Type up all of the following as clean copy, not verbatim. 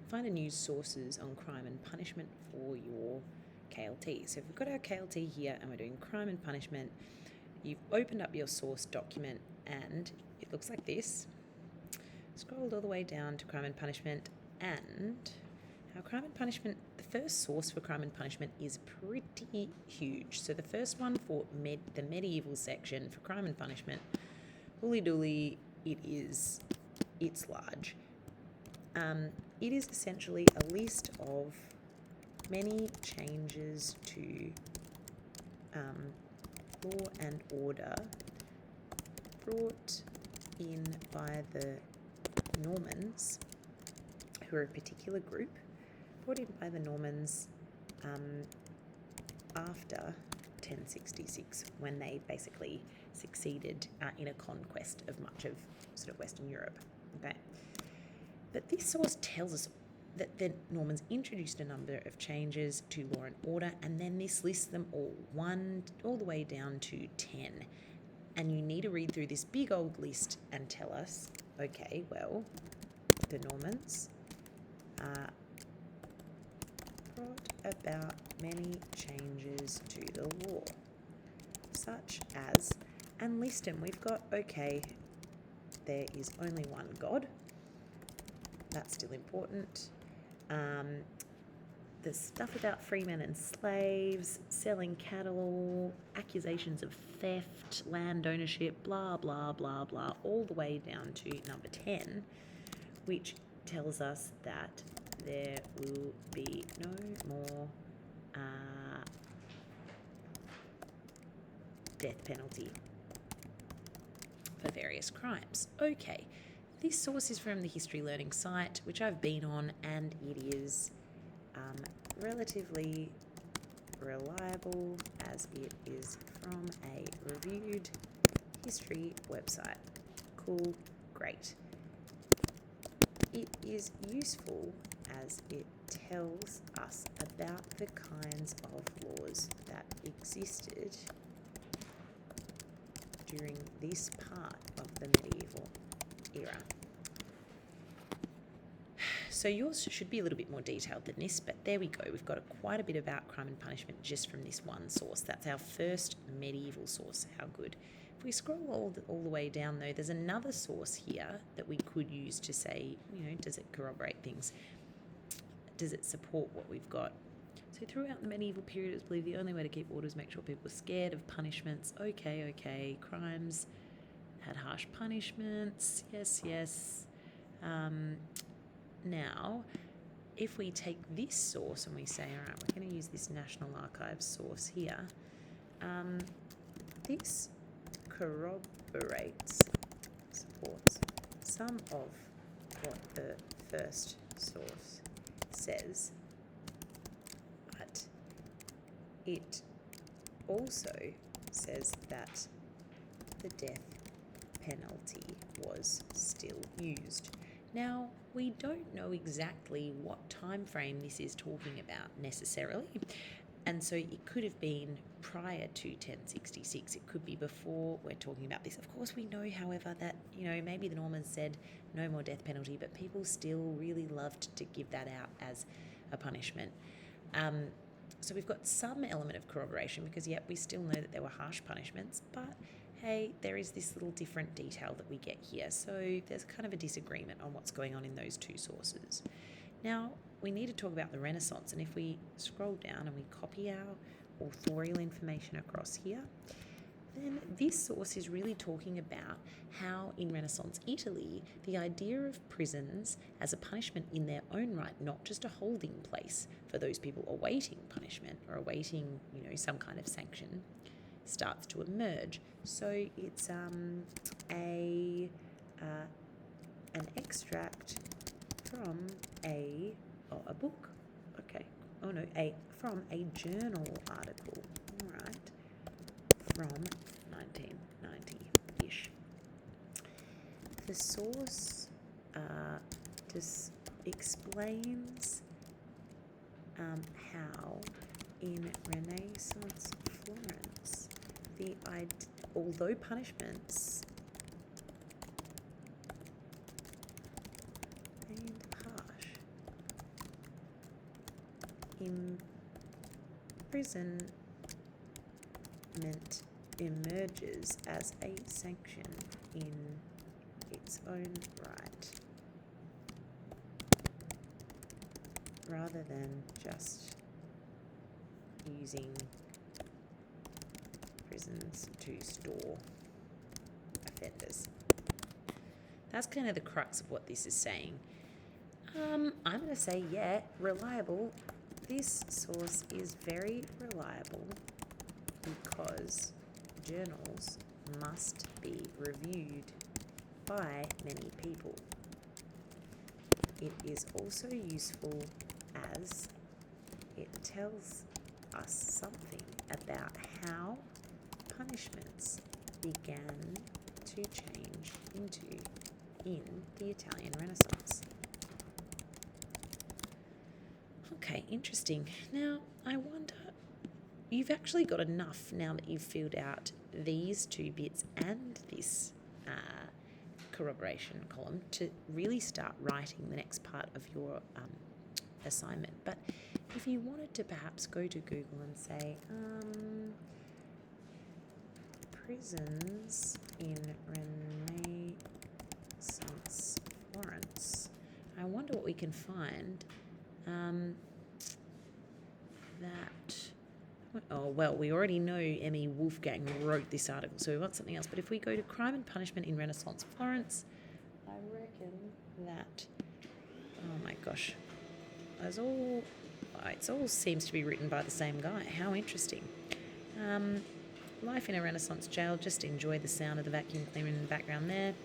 find the news sources on crime and punishment for your KLT. So if we've got our KLT here and we're doing crime and punishment, you've opened up your source document and it looks like this. Scrolled all the way down to crime and punishment, and our crime and punishment, the first source for crime and punishment is pretty huge. So the first one for the medieval section for crime and punishment, holy dooly, it's large. It is essentially a list of many changes to law and order brought in by the Normans, who are a particular group, brought in by the Normans after 1066, when they basically succeeded in a conquest of much of sort of Western Europe. Okay, but this source tells us that the Normans introduced a number of changes to law and order, and then this lists them all the way down to 10. And you need to read through this big old list and tell us, okay, well, the Normans brought about many changes to the law, such as, and list them. We've got, okay, there is only one God. That's still important. The stuff about freemen and slaves, selling cattle, accusations of theft, land ownership, blah, blah, blah, blah, all the way down to number 10, which tells us that there will be no more death penalty for various crimes. Okay, this source is from the History Learning site, which I've been on, and it is relatively reliable, as it is from a reviewed history website. Cool, great. It is useful as it tells us about the kinds of laws that existed during this part of the medieval era. So yours should be a little bit more detailed than this, but there we go. We've got quite a bit about crime and punishment just from this one source. That's our first medieval source. How good. If we scroll all the way down, though, there's another source here that we could use to say, does it corroborate things? Does it support what we've got? So throughout the medieval period, it was believed the only way to keep order is make sure people were scared of punishments. Okay. Crimes had harsh punishments. Yes. Now, if we take this source and we say, all right, we're going to use this National Archives source here, this corroborates, supports some of what the first source says, but it also says that the death penalty was still used. Now, we don't know exactly what time frame this is talking about necessarily, and so it could have been prior to 1066. It could be before we're talking about this. Of course, we know, however, that maybe the Normans said no more death penalty, but people still really loved to give that out as a punishment. So we've got some element of corroboration because, we still know that there were harsh punishments, but hey, there is this little different detail that we get here. So there's kind of a disagreement on what's going on in those two sources. Now, we need to talk about the Renaissance, and if we scroll down and we copy our authorial information across here, then this source is really talking about how in Renaissance Italy, the idea of prisons as a punishment in their own right, not just a holding place for those people awaiting punishment or awaiting, some kind of sanction, starts to emerge. So it's an extract from a book. Okay. Oh no, from a journal article. All right. From 1990-ish. The source just explains how in Renaissance Florence, although punishments remained harsh, imprisonment emerges as a sanction in its own right, rather than just using prisons to store offenders. That's kind of the crux of what this is saying. I'm going to say, yeah, reliable. This source is very reliable because journals must be reviewed by many people. It is also useful as it tells us something about how punishments began to change in the Italian Renaissance. Okay, interesting. Now, I wonder, you've actually got enough now that you've filled out these two bits and this corroboration column to really start writing the next part of your assignment. But if you wanted to perhaps go to Google and say, prisons in Renaissance Florence, I wonder what we can find. We already know Emmy Wolfgang wrote this article, so we want something else. But if we go to crime and punishment in Renaissance Florence, I reckon that, oh my gosh, it all seems to be written by the same guy. How interesting. Life in a Renaissance jail, just enjoy the sound of the vacuum cleaner in the background there.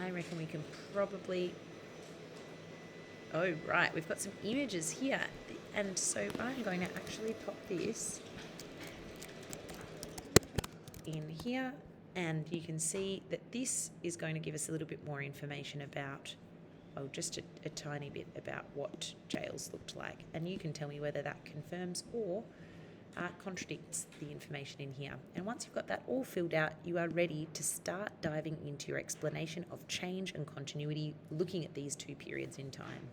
I reckon we can probably... Oh, right, we've got some images here. And so I'm going to actually pop this in here, and you can see that this is going to give us a little bit more information about, just a tiny bit about what jails looked like. And you can tell me whether that confirms or contradicts the information in here. And once you've got that all filled out, you are ready to start diving into your explanation of change and continuity, looking at these two periods in time.